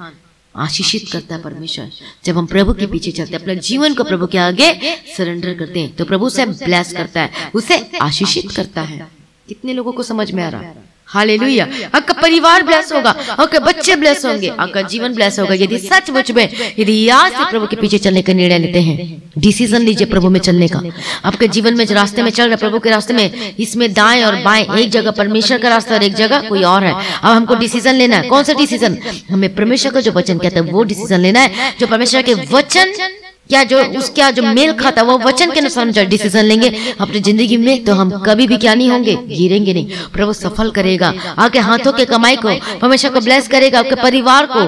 आशीषित करता है परमेश्वर। जब हम प्रभु के पीछे चलते हैं, अपने जीवन को प्रभु के आगे सरेंडर करते हैं, तो प्रभु उसे ब्लेस करता है, उसे आशीषित करता है। कितने लोगों को समझ में आ रहा है? हालेलुया। आपका परिवार ब्लेस होगा, आपके बच्चे ब्लेस होंगे, आपका जीवन ब्लेस होगा यदि सचमुच में यदि आज से प्रभु के पीछे चलने का निर्णय लेते हैं। डिसीजन लीजिए प्रभु में चलने का। आपके जीवन में जो रास्ते में चल रहे प्रभु के रास्ते में, इसमें दाएं और बाएं, एक जगह परमेश्वर का रास्ता और एक जगह कोई और है। अब हमको डिसीजन लेना है। कौन सा डिसीजन? हमें परमेश्वर का जो वचन कहता है वो डिसीजन लेना है। जो परमेश्वर के वचन क्या जो उसका जो मेल खाता वो वचन के अनुसार हम डिसीजन लेंगे अपनी जिंदगी में, तो हम कभी भी क्या नहीं होंगे, गिरेंगे नहीं। प्रभु सफल करेगा आपके हाथों के कमाई को, परमेश्वर को ब्लेस करेगा, आपके परिवार को,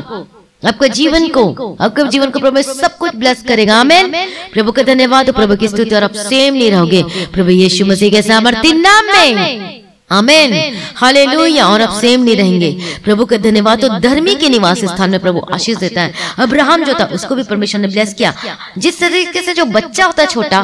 आपके जीवन को, आपके जीवन को प्रभु सब कुछ ब्लेस करेगा। आमीन। प्रभु का धन्यवाद, प्रभु की स्तुति। और आप सेम नहीं रहोगे प्रभु यीशु मसीह के सामर्थी नाम में। आमीन, हालेलुया। और अब सेम नहीं रहेंगे। प्रभु का धन्यवाद। तो धर्मी के निवास स्थान में प्रभु आशीष देता है। अब्राहम जो था उसको भी परमेश्वर ने ब्लेस किया। जिस तरीके से जो बच्चा होता है छोटा,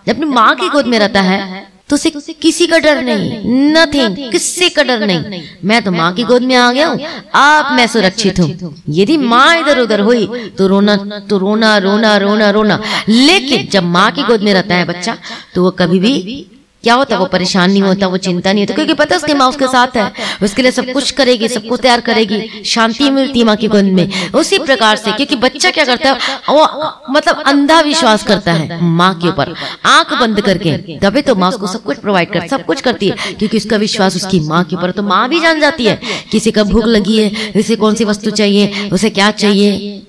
जब अपनी माँ की गोद में रहता है तो उसे किसी का डर नहीं, नथिंग, किसी का डर नहीं। मैं तो माँ की गोद में आ गया हूँ, आप मैं सुरक्षित हूँ। यदि माँ इधर उधर हुई तो रोना तो रोना रोना रोना रोना। लेकिन जब माँ की गोद में रहता है बच्चा तो वो कभी भी क्या होता है, वो परेशान नहीं होता, वो चिंता नहीं होता, क्योंकि पता है उसकी माँ उसके साथ है, उसके लिए सब कुछ करेगी, सब कुछ तैयार करेगी, शांति मिलती है माँ की गोद में। उसी प्रकार से क्योंकि बच्चा क्या करता है, वो मतलब अंधा विश्वास करता है माँ के ऊपर, आंख बंद करके। तभी तो माँ उसको सब कुछ प्रोवाइड कर, सब कुछ करती है, क्योंकि उसका विश्वास उसकी माँ के ऊपर। तो माँ भी जान जाती है किसी का भूख लगी है, उसे कौन सी वस्तु चाहिए, उसे क्या चाहिए।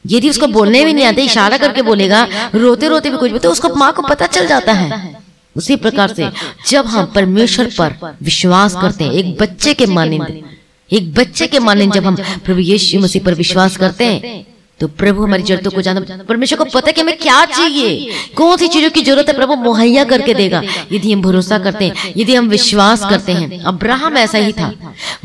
यदि उसको बोलने भी नहीं आते, इशारा करके बोलेगा, रोते रोते भी कुछ भी, तो उसको माँ को पता चल जाता है। उसी प्रकार से जब हम परमेश्वर पर विश्वास करते हैं, एक बच्चे के मानंद जब हम प्रभु यीशु मसीह पर विश्वास करते हैं, तो प्रभु हमारी जरूरतों को जानता, परमेश्वर को पता है कि हमें क्या चाहिए, कौन सी चीजों की जरूरत है, प्रभु मुहैया करके देगा यदि हम भरोसा करते हैं, यदि हम विश्वास करते हैं। अब्राहम ऐसा ही था,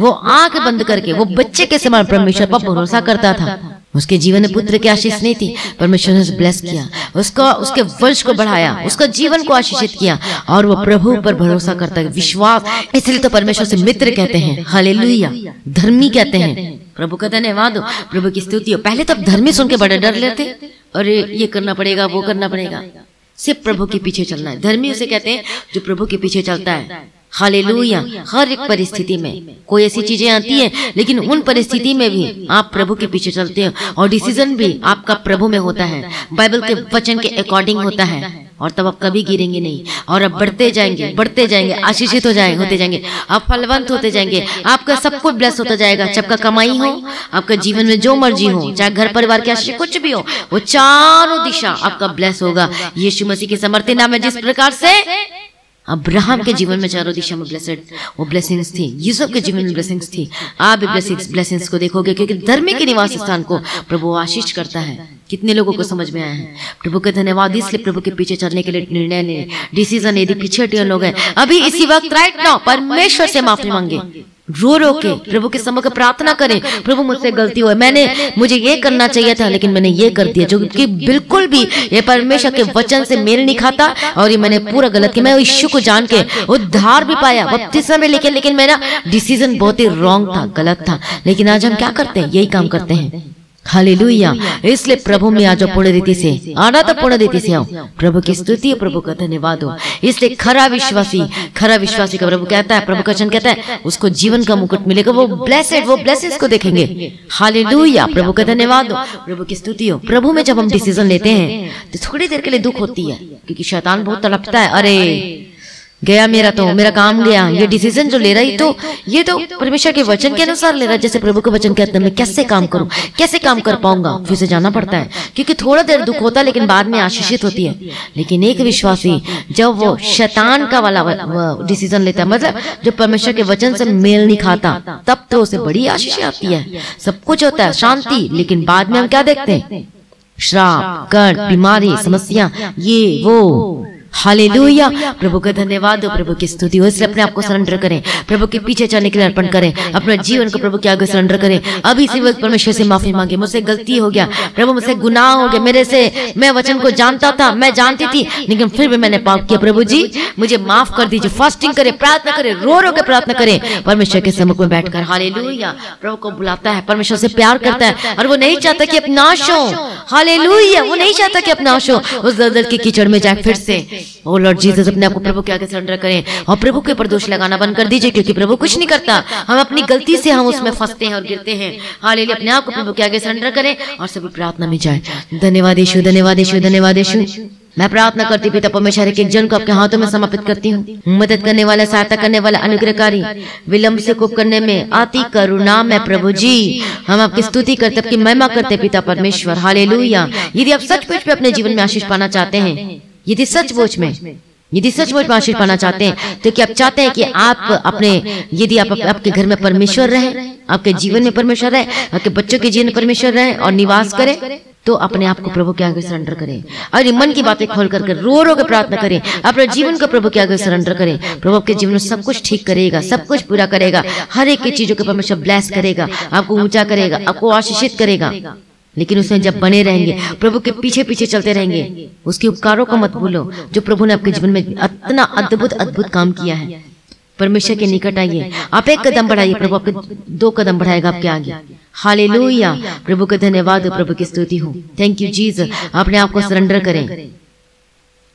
वो आंख बंद करके वो बच्चे के समान परमेश्वर पर भरोसा करता था। उसके जीवन में पुत्र की आशीष नहीं थी, परमेश्वर ने उसे ब्लेस किया, उसका उसके वंश को बढ़ाया, उसका जीवन को आशीषित किया, और वो प्रभु पर भरोसा करता है, विश्वास। इसलिए तो परमेश्वर से मित्र कहते हैं, हालेलुया, धर्मी कहते हैं। प्रभु का धन्यवाद हो, प्रभु की स्तुति हो। पहले तो अब धर्मी सुन के बड़े डर लेते, अरे ये करना पड़ेगा, वो करना पड़ेगा। सिर्फ प्रभु के पीछे चलना है। धर्मी उसे कहते हैं जो प्रभु के पीछे चलता है। हालेलुया। हर एक परिस्थिति में कोई ऐसी चीजें आती हैं, लेकिन उन परिस्थिति में भी आप प्रभु के पीछे चलते हो, और डिसीजन भी आपका प्रभु में होता है, बाइबल के वचन के अकॉर्डिंग होता है, और तब आप कभी गिरेंगे नहीं, और अब बढ़ते जाएंगे, आशीषित होते जाएंगे, आप फलवंत होते जाएंगे, आपका सब कुछ ब्लेस होता जाएगा। चाहे आपका कमाई हो, आपका जीवन में जो मर्जी हो, चाहे घर परिवार की आशीष कुछ भी हो, वो चारों दिशा आपका ब्लेस होगा यीशु मसीह के समर्थी नाम में। जिस प्रकार से अब्राहम के जीवन में चारों दिशा में ब्लेसेड वो ब्लेसिंग्स थी, यूसुफ के जीवन में ब्लेसिंग्स थी, आप भी ब्लेसिंग्स को देखोगे, क्योंकि धर्मी के निवास स्थान को प्रभु आशीष करता है। कितने लोगों को समझ में आया है? प्रभु का धन्यवाद। इसलिए प्रभु के पीछे चलने के लिए निर्णय ले, डिसीजन यदि पीछे हटे लोग हैं, अभी इसी वक्त राइट नाउ परमेश्वर से माफी मांगे, रो के प्रभु के समक्ष प्रार्थना करें, प्रभु मुझसे गलती हुई, मुझे ये करना चाहिए था लेकिन मैंने ये कर दिया, जो कि बिल्कुल भी ये परमेश्वर के वचन से मेल नहीं खाता, और ये मैंने पूरा गलत किया। मैं यीशु को जान के उद्धार भी पाया, बपतिस्मा में लेकिन मेरा डिसीजन बहुत ही रॉन्ग था, गलत था। लेकिन आज हम क्या करते हैं? यही काम करते हैं। हालेलुया। इसलिए प्रभु में आज पूर्ण रीति से आना, तो पूर्ण रीति से आओ। प्रभु की स्तुति हो, प्रभु का धन्यवाद हो। इसलिए खरा विश्वासी का प्रभु कहता है, प्रभु का वचन कहता है, उसको जीवन का मुकुट मिलेगा, वो ब्लेसेड, वो ब्लेसिंग्स को देखेंगे। हालेलुया। प्रभु का धन्यवाद हो, प्रभु की स्तुति हो। प्रभु में जब हम डिसीजन लेते हैं तो थोड़ी देर के लिए दुख होती है, क्योंकि शैतान बहुत तड़पता है, अरे गया मेरा काम गया। ये डिसीजन जो ले रहा है तो ये तो परमेश्वर के वचन के अनुसार ले रहा है, जैसे प्रभु के वचन कहते हैं मैं कैसे काम करूं, कैसे काम कर पाऊंगा, फिर से जाना पड़ता है, क्योंकि थोड़ा देर दुख होता है लेकिन बाद में आशीषित होती है। लेकिन एक विश्वासी जब वो शैतान का वाला डिसीजन लेता है, मतलब जो परमेश्वर के वचन से मेल नहीं खाता, तब तो उसे बड़ी आशीष आती है, सब कुछ होता है, शांति। लेकिन बाद में हम क्या देखते हैं? श्राप, कष्ट, बीमारी, समस्या, ये वो। हालेलुया। प्रभु का धन्यवाद हो, प्रभु की स्तुति हो। इसलिए अपने आप को सरेंडर करें, प्रभु के पीछे चलने के लिए अर्पण करें, अपने जीवन को प्रभु के आगे सरेंडर करें। अभी इसी वक्त परमेश्वर से माफी मांगे, मुझसे गलती हो गया प्रभु, मुझसे गुनाह हो गया, मेरे से, मैं वचन को जानता था, मैं जानती थी, लेकिन फिर भी मैंने पाप किया। प्रभु जी मुझे माफ कर दीजिए। फास्टिंग करें, प्रार्थना करें, रो रो के प्रार्थना करें परमेश्वर के सम्मुख में बैठकर। हालेलुया। प्रभु को बुलाता है, परमेश्वर से प्यार करता है और वो नहीं चाहता कि अपना नाश हो। हालेलुया। वो नहीं चाहता कि अपना नाश हो, उस दलदल की कीचड़ में जाए फिर से। ओ लॉर्ड जीसस, अपने आप को प्रभु के आगे सरेंडर करें और प्रभु के ऊपर दोष लगाना बंद कर दीजिए, क्योंकि प्रभु कुछ नहीं करता, हम अपनी गलती से हम उसमें फंसते हैं और गिरते हैं। हालेलुया। अपने आप को प्रभु के आगे सरेंडर करें और सभी प्रार्थना में जाए। धन्यवाद यीशु, धन्यवाद यीशु, धन्यवाद यीशु। मैं प्रार्थना करती पिता परमेश्वर एक जन को आपके हाथों में समर्पित करती हूँ। मदद करने वाला, सहायता करने वाला, अनुग्रहकारी, विलंब से कोप करने में आती करुणा में प्रभु जी हम आपकी स्तुति करते, आपकी महिमा करते पिता परमेश्वर। हालेलुया। यदि आप सचमुच में अपने जीवन में आशीष पाना चाहते हैं, यदि सचमुच में आशीष पाना चाहते हैं, तो क्या आप चाहते हैं कि आप अपने, यदि आप आपके घर में परमेश्वर रहे, आपके जीवन में परमेश्वर रहे, आपके बच्चों के जीवन में परमेश्वर रहे और निवास करें, तो अपने आप को प्रभु के आगे सरेंडर करें और मन की बातें खोल कर रो रो के प्रार्थना करें, अपने जीवन को प्रभु के आगे सरेंडर करें। प्रभु आपके जीवन में सब कुछ ठीक करेगा, सब कुछ पूरा करेगा, हर एक की चीजों को परमेश्वर ब्लेस करेगा, आपको ऊंचा करेगा, आपको आशीषित करेगा। लेकिन उसमें जब बने रहेंगे, प्रभु के पीछे पीछे चलते रहेंगे, उसके उपकारों को मत भूलो जो प्रभु ने आपके जीवन में इतना अद्भुत काम किया है। परमेश्वर के निकट आइए, आप एक कदम बढ़ाइए, प्रभु आपके 2 कदम बढ़ाएगा आपके आगे। हालेलुया। प्रभु का धन्यवाद हो, प्रभु की स्तुति हो। Thank you Jesus. अपने आप को सरेंडर करें,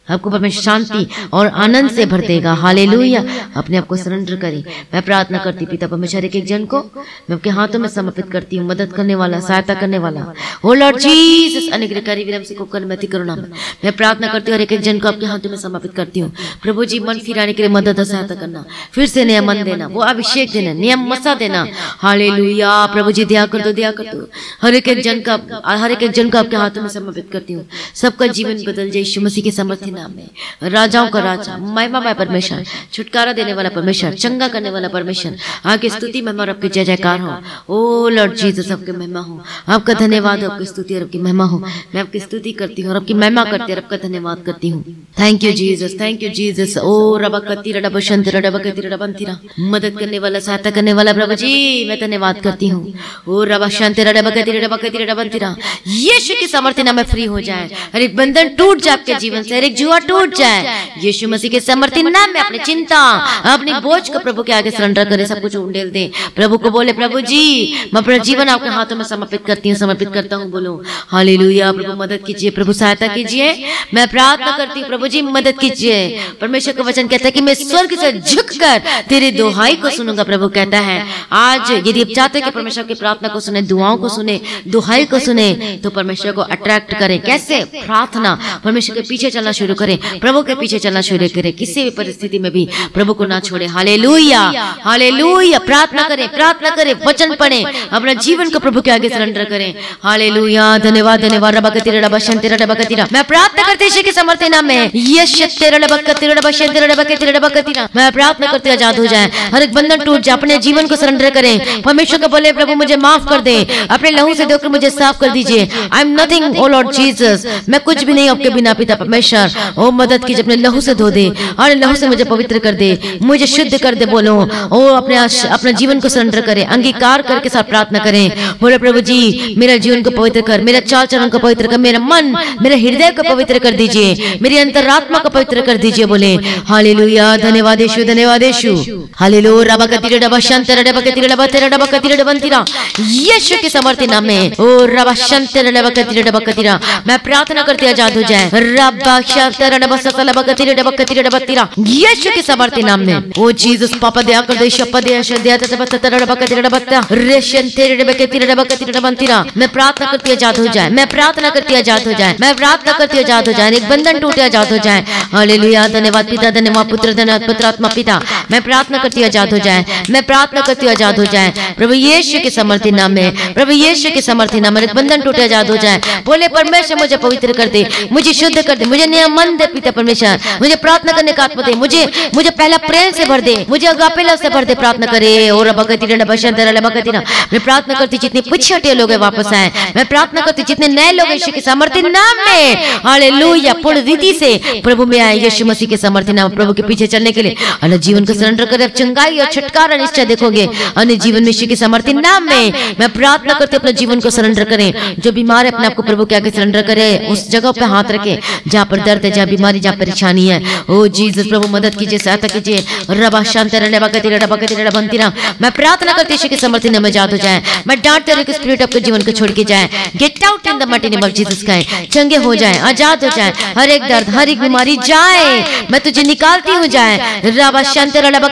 आपको परमेश्वर शांति और आनंद से भर देगा। हालेलुया। अपने आप को सरेंडर करें। मैं प्रार्थना करती पिता परमेश्वर एक जन को मैं आपके हाथों में समर्पित करती हूँ, मदद करने वाला, सहायता करने वाला, ओ लॉर्ड जीसस, अनुग्रहकारी, विलंब से कोप करने में आती करुणा में मैं प्रार्थना करती हूँ और एक जन को आपके हाथों में समर्पित करती हूँ। प्रभु जी मन फिराने के लिए मदद और सहायता करना, फिर से नया मन देना, वो अभिषेक देना, नया मसा देना। हालेलुया। प्रभु जी दया कर दो, दया कर दो। हर एक जन का आपके हाथों में समर्पित करती हूँ। सबका जीवन बदल जाए यीशु मसीह के सामर्थ्य नाम में। राजाओं का राजा, महिमामय परमेश्वर, छुटकारा देने वाला परमेश्वर, चंगा करने वाला परमेश्वर, आपकी स्तुति महिमा और आपकी जय जयकार हो। ओ लॉर्ड जीसस, आपकी महिमा हो, आपका धन्यवाद हो, आपकी स्तुति और आपकी महिमा हो। मैं आपकी स्तुति करती हूँ और आपकी महिमा करती हूँ और आपका धन्यवाद करती हूँ। Thank you Jesus, thank you Jesus. ओ रबकती रडबशंत रडबकती रडबंतिरा, मदद करने वाला, सहायता करने वाला प्रभु जी मैं धन्यवाद करती हूँ। ओ रबशंत रडबकती रडबकती रडबंतिरा, यीशु की सामर्थ्य नाम में फ्री हो जाए, हर एक बंधन टूट जाए आपके जीवन से, हर एक जुआ टूट जाए यीशु मसीह के सामर्थ्य नाम में। अपनी चिंता, अपनी बोझ को प्रभु के आगे सरेंडर करें, सब कुछ उंडेल दें। प्रभु को बोले, प्रभु जी मैं अपना जीवन आपके हाथों में समर्पित करती हूँ, समर्पित करता हूँ। बोलो हालेलुया। प्रभु मदद कीजिए, प्रभु सहायता कीजिए। मैं प्रार्थना करती हूँ, प्रभु जी मदद कीजिए। परमेश्वर का वचन कहता है कि मैं स्वर्ग से झुककर तेरी दुहाई को सुनूंगा। प्रभु कहता है आज यदि आप चाहते हैं कि परमेश्वर की प्रार्थना को सुने, दुआओं को सुने, दुहाई को सुने, तो परमेश्वर को अट्रैक्ट करें। कैसे? प्रार्थना। परमेश्वर के पीछे चलना शुरू करें, प्रभु के पीछे चलना शुरू करें, किसी भी परिस्थिति में भी प्रभु को ना छोड़े। Hallelujah, hallelujah. प्रार्थना करें, प्रार्थना करें, वचन पढ़ें, अपना जीवन को प्रभु के आगे सरेंडर करें। हालेलुया। धन्यवाद, धन्यवाद। रबकती रडबशंत रडबकती, मैं प्रार्थना करते यीशु के सामर्थ्य नाम में। यशते रडबकती रडबशंत रडबकती रडबकती, मैं प्रार्थना करते आजाद हो जाए, हर एक बंधन टूट जाए। अपने जीवन को सरेंडर करें, परमेश्वर को बोले, प्रभु मुझे माफ कर दे, अपने लहू से धोकर मुझे साफ कर दीजिए। I am nothing O Lord Jesus, मैं कुछ भी नहीं आपके बिना पिता परमेश्वर। ओ मदद कीजिए, अपने लहू से धो दे और लहू से मुझे पवित्र कर दे, मुझे शुद्ध कर दे। बोलो ओ अपने जीवन को सरेंडर करें, अंगीकार करके साथ प्रार्थना करें। बोले प्रभु जी मेरा जीवन को पवित्र कर, मेरा चाल चलन को पवित्र कर, मेरा मन, मेरे हृदय को पवित्र कर दीजिए, मेरी अंतरात्मा को पवित्र कर दीजिए। बोले हालेलुया। धन्यवाद यीशु, धन्यवाद यीशु। हालेलुया। रबकती रडबशंत रडबकती रडबकती रडबकती रडबंतिरा, यीशु के सामर्थ्य नाम में। ओ रबशंत रडबकती रडबकती, मैं प्रार्थना करते आजाद हो जाए। रबशंत रडबसत रडबकती रडबकती रडबतिरा, यीशु के सामर्थ्य नाम में। ओ जीसस पापा दया कर दे, शपथ दे, शद्या ततबत रडबकती रडबत्ता रेशंते रडबकती रडबकती रडबंतिरा, मैं प्रार्थना करते आजाद हो जाए, मैं प्रार्थना करते आजाद हो जाए, मैं प्रार्थना करते आजाद हो जाए, एक बंधन टूटे आजाद हो जाए। हालेलुया। धन्यवाद पिता, धन्यवाद पुत्र, धन्यवाद पवित्र आत्मा पिता, मैं प्रार्थना करती हूँ आजाद हो जाए, मैं प्रार्थना करती हूँ आजाद हो जाए प्रभु यीशु के समर्थी नाम में, प्रभु यीशु के समर्थी नाम में बंधन टूटे आजाद हो जाए। बोले परमेश्वर मुझे पवित्र कर दे, मुझे शुद्ध कर दे, मुझे नियमन दे पिता परमेश्वर, मुझे प्रार्थना करने का आत्मा दे, मुझे पहला प्रेम से भर दे, मुझे अगापे लव से भर दे। प्रार्थना करे और मैं प्रार्थना करती जितने पीछे हटे लोग वापस आए, मैं प्रार्थना करती जितने नए लोग यीशु के समर्थी नाम में हालेलुया पूर्ण रीति से प्रभु में आए यीशु मसीह के समर्थी नाम प्रभु के पीछे चलने के लिए अन्य जीवन को सरेंडर करे, चंगाई और छुटकारा निश्चय देखोगे अन्य जीवन में यीशु के समर्थी नाम में। मैं प्रार्थना करती अपने जीवन को सरेंडर करें, जो बीमार है अपने आप को प्रभु के आगे सरेंडर करे, उस जगह पे हाथ रखे जहाँ पर दर्द है, जहाँ बीमारी, जहाँ परेशानी है। ओ जीसस प्रभु मदद कीजिए, सहायता कीजिए। रबा शांत रबा मैं प्रार्थना करती यीशु के समर्थी नाम में आजाद हो जाए, मैं डांटते रही स्पिरिट आपके जीवन को छोड़ के जाए, get out in the mighty name of Jesus Christ, चंगे हो जाए, आजाद हो जाए, हर एक दर्द हर एक बीमारी जाए, मैं तुझे निकालती हूँ जाए। रबा शांत रबा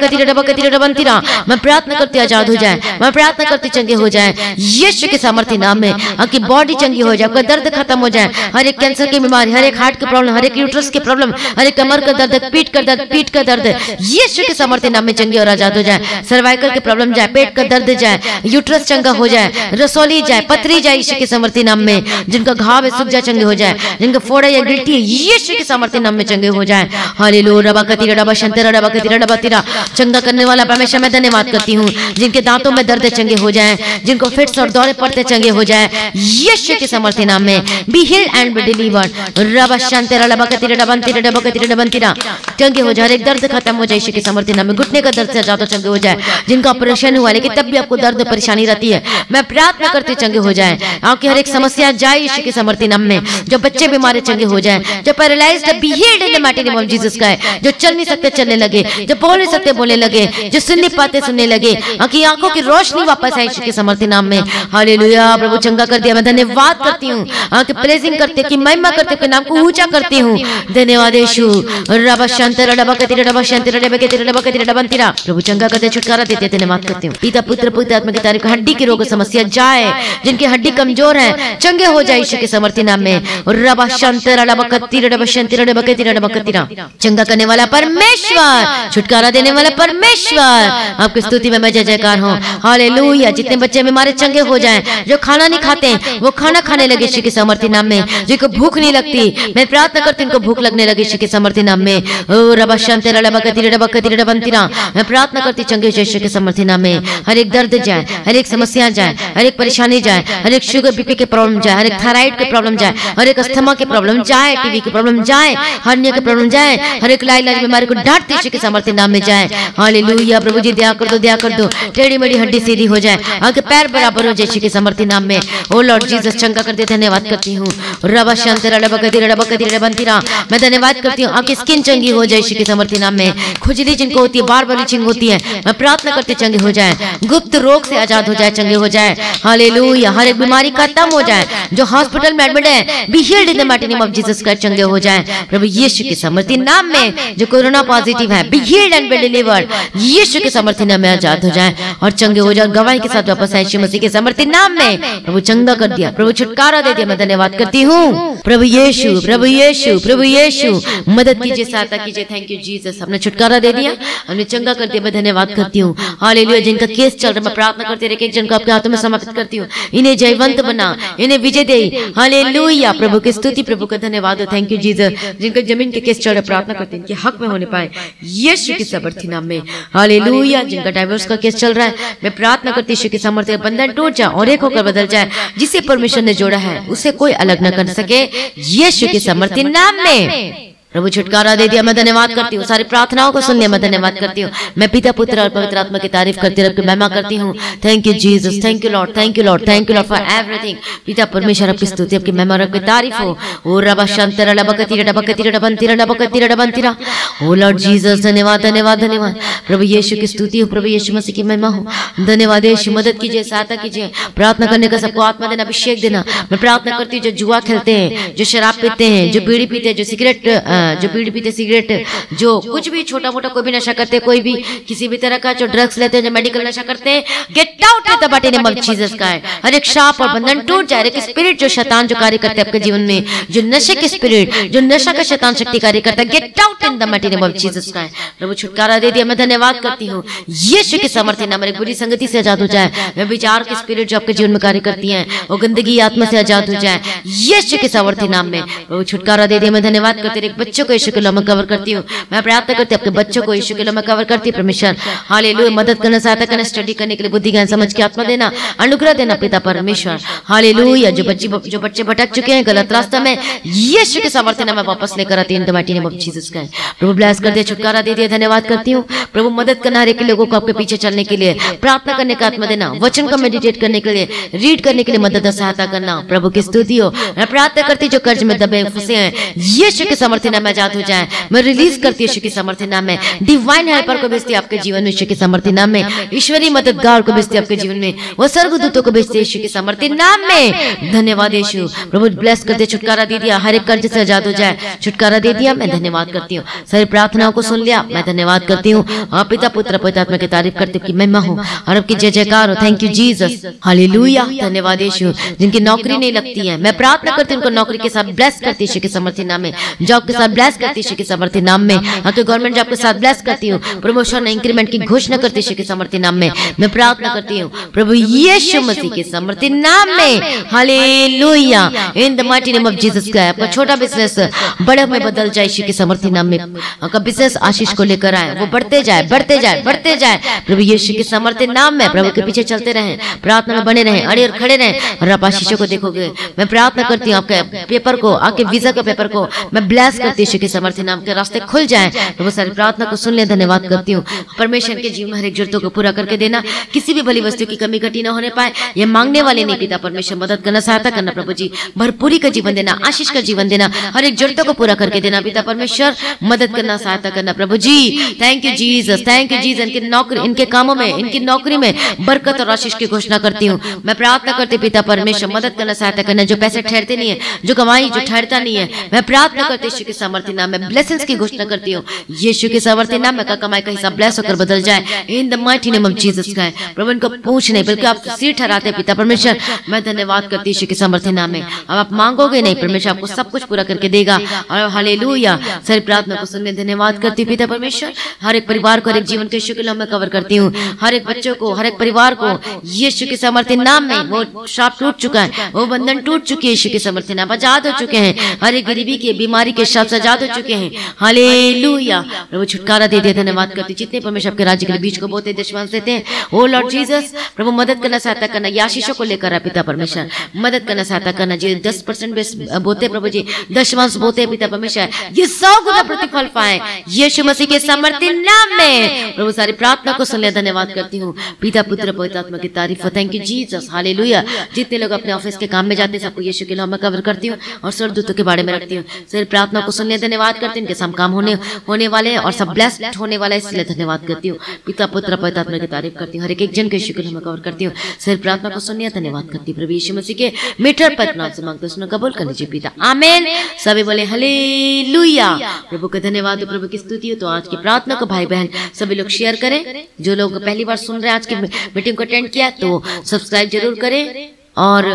मैं प्रार्थना करती आजाद हो जाए, मैं प्रार्थना करती चंगे हो जाए यीशु के सामर्थ्य नाम में। आपकी बॉडी चंगी हो जाए, आपका दर्द खत्म हो जाए, हर एक कैंसर की बीमारी, हर एक हार्ट की प्रॉब्लम, हर एक यूट्रस की प्रॉब्लम, हर एक कमर का दर्द, पीठ का दर्द यीशु के सामर्थ्य नाम में चंगे और आजाद हो जाए। सर्वाइकल की प्रॉब्लम जाए, पेट का दर्द जाए, यूट्रस चंगा हो जाए, रसोली जाए, पथरी जाए यीशु के सामर्थ्य नाम में। जिनका घाव है सूख जाए, चंगे हो जाए, जिनका फोड़ा या गिल्टी है यीशु के सामर्थ्य नाम में चंगे हो जाए। हालेलुया रबा कतीरा रबा शंतरा रबा कतीरा रबा तीरा चंगा करने वाला परमेश्वर मैं धन्यवाद करती हूँ। जिनके दांतों में दर्द चंगे हो जाए, जिनको फिट्स और दौरे पड़ते चंगे हो जाए यीशु के सामर्थ्य नाम में। B healed and be delivered रबा शंतरा रबा कतीरा रबा तीरा रबा कतीरा रबा तीरा चंगे हो जाए, एक दर्द खत्म हो जाए यीशु के सामर्थ्य नाम में। घुटने का दर्द से ज्यादा चंगे हो जाए, जिनका ऑपरेशन हुआ लेकिन तब भी आपको दर्द परेशानी रहती है, मैं प्रार्थना करती चंगे हो जाए। आपकी हर एक समस्या जाए यीशु के सामर्थ्य नाम में। जो बच्चे बीमारी चंगे हो जाए, जो paralysed B healed in the mighty name of Jesus Christ, जो चल नहीं सकते चलने लगे, जो बोल नहीं सकते बोलने लगे, जो सुन नहीं पाते सुनने लगे, आपकी आंखों की रोशनी वापस आए यीशु के सामर्थ्य नाम में। हालेलुया प्रभु चंगा कर दिया, मैं धन्यवाद करती हूँ, आपकी प्रेजिंग करते की महिमा करते के नाम को ऊंचा करती हूँ। धन्यवाद यीशु रबा शंतर रबा कतीरा रबा शंतर रबा कतीरा रबा कतीरा रबा तीरा प्रभु चंगा करते छुटकारा देते धन्यवाद करती हूँ। पिता पुत्र पवित्र आत्मा की तारीफ, हड्डी की रोग समस्या जाए, जिनकी हड्डी कमजोर है चंगे हो जाए यीशु के सामर्थ्य नाम में। रबा शंतर रबा कतीरा रबा शंतर रबा कतीरा रबा कतीरा चंगा करने वाला परमेश्वर, छुटकारा देने वाला परमेश्वर, आपकी स्तुति में मैं जय जयकार हूँ। हालेलुया जितने बच्चे बीमार चंगे हो जाएं, जो खाना नहीं खाते वो खाना खाने लगे यीशु के सामर्थ्य नाम में। जिनको भूख नहीं लगती मैं प्रार्थना करती हूँ, उनको भूख लगने लगे यीशु के सामर्थ्य नाम में। ओ रबा शंतर रबा कतीरा रबा कतीरा रबा तीरा मैं प्रार्थना करती चंगे यीशु के सामर्थ्य नाम में। हर एक दर्द जाए, हर एक समस्या जाए, हर एक परेशानी जाए, हर एक शुगर बीपी के प्रॉब्लम जाए, हर एक थायराइड के प्रॉब्लम जाए, हर एक अस्थमा के प्रॉब्लम जाए, टीबी की प्रॉब्लम जाए, हर्निया के प्रॉब्लम जाए, हर एक लाइलाज बीमारी को डांटते यीशु के सामर्थ्य नाम में जाए। हालेलुया प्रभु जी दया कर दो, दया कर दो, टेढ़ी मेढ़ी हड्डी सीधी हो जाए, आगे पैर बराबर हो जाए यीशु के सामर्थ्य नाम में। ओ लॉर्ड जीसस चंगा कर दे, धन्यवाद करती हूँ। रबा शंतरा रबा कतीरा रबा कतीरा रबा तीरा मैं धन्यवाद करती हूँ, आपकी स्किन चंगी हो जाए यीशु के सामर्थ्य नाम में। खुजली जिनको होती है, बार बार इचिंग होती है, मैं प्रार्थना करती चंगे हो जाए, गुप्त रोग से आजाद हो जाए, चंगे हो जाए। हालेलुया हर एक बीमारी खत्म हो जाए, जो हॉस्पिटल में एडमिट है be healed in the mighty name of Jesus Christ, चंगे हो जाए प्रभु यीशु के सामर्थ्य नाम में। जो कोरोना पॉजिटिव है be healed and be delivered यीशु के सामर्थ्य नाम में आजाद हो जाए और चंगे हो जाए, गवाही के साथ वापस आए यीशु मसीह के सामर्थ्य नाम में। प्रभु चंगा कर दिया, प्रभु छुटकारा दे दिया, मैं धन्यवाद करती हूँ। प्रभु यीशु प्रभु यीशु प्रभु यीशु मदद कीजिए, सहायता कीजिए। थैंक यू जीसस, हमने छुटकारा दे दिया, हमने चंगा कर दिया, मैं धन्यवाद करती हूँ। हालेलुया जिनका केस चल रहा मैं प्रार्थना करती रही, एक जन को आपके हाथों में समर्पित करती हूँ, इन्हें जयवंत बना, इन्हें विजय दे। हालेलुया प्रभु की स्तुति, प्रभु का धन्यवाद हो। थैंक यू जीसस, जिनका जमीन के केस चल रहा प्रार्थना करते हैं इनके हक में होने पाए यीशु के सामर्थ्य नाम में। हालेलुया जिनका डाइवोर्स का केस चल रहा है मैं प्रार्थना करती यीशु के सामर्थ्य बंधन टूट जाए और एक होकर बदल जाए, जिसे परमेश्वर ने जोड़ा है उसे कोई अलग न कर सके यीशु के सामर्थ्य नाम में। प्रभु छुटकारा दे दिया, मैं धन्यवाद करती हूँ। सारी प्रार्थनाओं को सुन लिया, मैं धन्यवाद करती हूँ। मैं पिता पुत्र और पवित्र आत्मा की तारीफ करती हूँ, महिमा करती हूँ। Thank you Jesus, thank you Lord, thank you Lord, thank you Lord for everything. पिता परमेश्वर आपकी स्तुति, आपकी महिमा और आपकी तारीफ हो। ओ रबा शंतरा रबा कतीरा रबा कतीरा रबा तीरा रबा कतीरा रबा तीरा ओ लॉर्ड जीसस धन्यवाद धन्यवाद धन्यवाद। प्रभु यीशु की स्तुति हो, प्रभु यीशु मसीह की महिमा हो। धन्यवाद यीशु, मदद कीजिए, सहायता कीजिए। प्रार्थना करने का सबको आत्मा देना, अभिषेक देना। मैं प्रार्थना करती हूँ जो जुआ खेलते हैं, जो शराब पीते हैं, जो बीड़ी पीते हैं, जो सिगरेट जो बीड़ी पीते, सिगरेट, जो कुछ भी छोटा मोटा कोई भी नशा करते, कोई भी किसी भी तरह का जो ड्रग्स लेते हैं, जो मेडिकल नशा करते हैं, get out in the mighty name of Jesus Christ. हर एक शाप और बंधन टूट जाए। हर एक स्पिरिट जो शैतान जो कार्य करते हैं आपके जीवन में, जो नशे के स्पिरिट, जो नशा का शैतान शक्ति कार्य करता है, get out in the mighty name of Jesus Christ. प्रभु छुटकारा दे दिया, मैं धन्यवाद करती हूँ यीशु के सामर्थ्य नाम में। बुरी संगति से आजाद हो जाए, मैं विचार के स्पिरिट जो आपके जीवन में कार्य करती हैं वो गंदगी आत्मा से आजाद हो जाए यीशु के सामर्थ्य नाम में। प्रभु छुटकारा दे दिया, मैं धन्यवाद करती हूँ। एक बच्चों को यीशु के नाम में कवर करती हूँ, मैं प्रार्थना करती हूँ आपके बच्चों को यीशु के नाम में कवर करती हूँ। परमेश्वर हालेलुया, मदद करना, सहायता करना, स्टडी करने के लिए बुद्धि ज्ञान समझ के आत्मा देना, अनुग्रह देना पिता परमेश्वर। हालेलुया, जो बच्चे भटक चुके हैं गलत रास्ता में, यीशु के सामर्थ्य नाम में वापस लेकर आती हूँ इन the mighty name of Jesus Christ. Prabhu bless कर दिया, छुटकारा दे दिया, धन्यवाद करती हूँ। प्रभु मदद करना हर एक लोगों को आपके पीछे चलने के लिए, प्रार्थना करने का आत्मा देना, वचन को मेडिटेट करने के लिए, रीड करने के लिए मदद और सहायता करना। प्रभु की स्तुति हो। मैं प्रार्थना करती जो कर्ज में दबे फंसे हैं यीशु के सामर्थ्य नाम में आजाद हो जाए। मैं रिलीज करती यीशु के सामर्थ्य नाम में। डिवाइन हेल्पर को भेजती आपके जीवन में यीशु के सामर्थ्य नाम में। ईश्वरीय मददगार को भेजती आपके जीवन में, वो स्वर्गदूतों को भेजती यीशु के सामर्थ्य नाम में। धन्यवाद यीशु। प्रभु ब्लेस कर दे, छुटकारा दे दिया, हर एक कर्ज से आजाद हो जाए, छुटकारा दे दिया, मैं धन्यवाद करती हूँ। सारी प्रार्थनाओं को सुन लिया, मैं धन्यवाद करती हूँ। पिता पुत्र पवित्र आत्मा की तारीफ करते की महिमा हो और आपकी जय जयकार हो। थैंक यू जीसस, हालेलुया, धन्यवाद यीशु। जिनकी नौकरी नहीं लगती है, मैं प्रार्थना करती हूँ उनको नौकरी के साथ ब्लेस करती यीशु के सामर्थ्य नाम में। जॉब के साथ ब्लेस करती यीशु के सामर्थ्य नाम में। आपके गवर्नमेंट जॉब के साथ ब्लेस करती हूँ। प्रमोशन इंक्रीमेंट की घोषणा करती यीशु के सामर्थ्य नाम में। मैं प्रार्थना करती हूँ प्रभु यीशु मसीह के सामर्थ्य नाम में। Hallelujah, in the mighty name of Jesus Christ. आपका छोटा बिजनेस बड़े में बदल जाए यीशु के सामर्थ्य नाम में। आपका बिजनेस आशीष को लेकर आए, वो बढ़ते जाए, बढ़ते जाए, बढ़ते जाए प्रभु यीशु के सामर्थ्य नाम में। प्रभु के पीछे चलते रहें, प्रार्थना में बने रहें, अड़े और खड़े रहें और आप आशीषों को देखोगे। मैं प्रार्थना करती हूँ आपके पेपर को, आपके वीजा के पेपर को मैं ब्लेस करती हूँ यीशु के सामर्थ्य नाम के। रास्ते खुल जाएं। प्रभु सारी प्रार्थना को सुन ले, धन्यवाद करती हूँ। परमेश्वर के जीवन में हर एक जरूरतों को पूरा करके देना, किसी भी भली वस्तु की कमी घटी न होने पाए। ये मांगने वाले नहीं पिता परमेश्वर, मदद करना, सहायता करना प्रभु जी, भरपूरी का जीवन देना, आशीष का जीवन देना, हर एक जरूरतों को पूरा करके देना पिता परमेश्वर, मदद करना, सहायता करना प्रभु जी। Thank you Jesus, thank you Jesus. इनकी नौकरी, इनके कामों में, इनकी नौकरी में बरकत और आशीष की घोषणा करती हूँ। मैं प्रार्थना करती पिता परमेश्वर, मदद करना, सहायता करना। जो पैसे ठहरते नहीं है, जो कमाई जो ठहरता नहीं है, मैं प्रार्थना करती यीशु के सामर्थ्य नाम में ब्लेसिंग्स की घोषणा करती हूँ यीशु के सामर्थ्य नाम में। का कमाई का हिस्सा ब्लेस होकर बदल जाए in the mighty name of Jesus Christ. प्रभु इनको पूछ नहीं बल्कि आप सिर ठहराते पिता परमेश्वर, मैं धन्यवाद करती यीशु के सामर्थ्य नाम में। अब आप मांगोगे नहीं, परमेश्वर आपको सब कुछ पूरा करके देगा। और हालेलुया, सारी प्रार्थना को सुनने धन्यवाद करती पिता परमेश्वर। हर एक परिवार को, हर एक जीवन के यीशु के नाम में कवर करती हूँ। हर एक बच्चों को, हर एक परिवार को यीशु के सामर्थ्य नाम में। वो शाप टूट चुका है, वो बंधन टूट चुके हैं यीशु के सामर्थ्य नाम, आजाद हो चुके हैं। हर एक गरीबी के, बीमारी के शाप से आजाद हो चुके हैं। हालेलुया, प्रभु छुटकारा दे दिया, धन्यवाद करती। जितने परमेश्वर आपके राज्य के लिए बीज को बोते, दशमांश देते हैं, ओ लॉर्ड जीसस प्रभु मदद करना, सहायता करना, ये आशीषों को लेकर आ पिता परमेश्वर, मदद करना, सहायता करना। जी 10% बोते प्रभु जी, दशमांश बोते पिता परमेश्वर, ये 100 गुना प्रतिफल पाए यीशु मसीह के सामर्थ्य नाम में। प्रभु सारी प्रार्थना को सुन ले, धन्यवाद करती हूँ पिता पुत्र पवित्र आत्मा की तारीफ हो। Thank you Jesus, hallelujah. जितने लोग अपने ऑफिस के काम में जाते हैं सबको यीशु के नाम में कवर करती हूँ और स्वर्गदूतों के बारे में रखती हूँ। सारी प्रार्थना को सुन ले, धन्यवाद करती हूँ। इनके सब काम होने वाले हैं और सब ब्लेस्ड होने वाला है, इसलिए धन्यवाद करती हूँ पिता पुत्र पवित्र आत्मा की तारीफ करती हूँ। हर एक जन के यीशु के नाम में कवर करती हूँ। सारी प्रार्थना को सुनिए, धन्यवाद करती हूँ प्रभु यीशु मसीह के मीठर पवित्र नाम से मांगते सुनो, कबूल कर लीजिए पिता, आमीन। सभी बोले हालेलुया। प्रभु का धन्यवाद हो, प्रभु की स्तुति हो। तो आज की प्रार्थना को भाई बहन सभी लोग शेयर करें। जो लोग पहली बार सुन रहे हैं आज की मीटिंग को अटेंड किया तो सब्सक्राइब जरूर करें और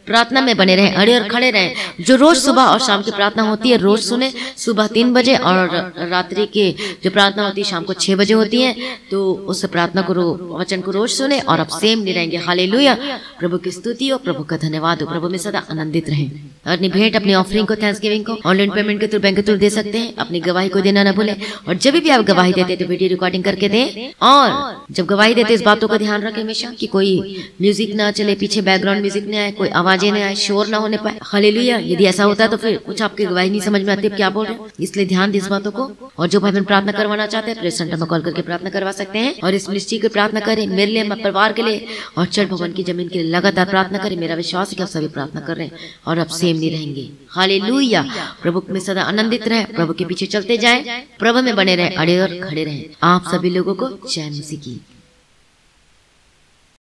प्रार्थना में बने रहें, अड़े और खड़े रहें। जो रोज सुबह और शाम की प्रार्थना होती है रोज सुने, सुबह 3 बजे और रात्रि के जो प्रार्थना होती है शाम को 6 बजे होती है। तो उस प्रार्थना को वचन को रोज सुने और आप सेम नहीं रहेंगे। हालेलुया, प्रभु की स्तुति हो, प्रभु का धन्यवाद हो। प्रभु में सदा आनंदित रहें। अपनी भेंट, अपनी ऑफरिंग को, थैंक्सगिविंग को ऑनलाइन पेमेंट के थ्रू, बैंक के थ्रू दे सकते हैं। अपनी गवाही को देना न भूलें और जब भी आप गवाही देते तो वीडियो रिकॉर्डिंग करके दें। और जब गवाही देते इस बातों का ध्यान रखें हमेशा कि कोई म्यूजिक ना चले, पीछे बैकग्राउंड म्यूजिक नहीं आए, कोई आवाजें नहीं आए, शोर ना होने पाए। हालेलुया। यदि ऐसा होता है तो फिर कुछ आपकी गवाही नहीं समझ में आती क्या बोल रहे हैं, इसलिए ध्यान दें इस बातों को। और जो भाई बहन प्रार्थना करवाना चाहते हैं प्रेस सेंटर में कॉल करके प्रार्थना करवा सकते हैं। और इस मिनिस्ट्री की प्रार्थना करें, मेरे लिए, मेरे परिवार के लिए और चर्च भवन की जमीन के लिए लगातार प्रार्थना करें। मेरा विश्वास है कि आप सभी प्रार्थना कर रहे हैं और आप सेम नहीं रहेंगे। हालेलुया। प्रभु में सदा आनंदित रहे, प्रभु के पीछे चलते जाएं, प्रभु में बने रहे, अड़े और खड़े रहे। आप सभी लोगों को जय मसीह की।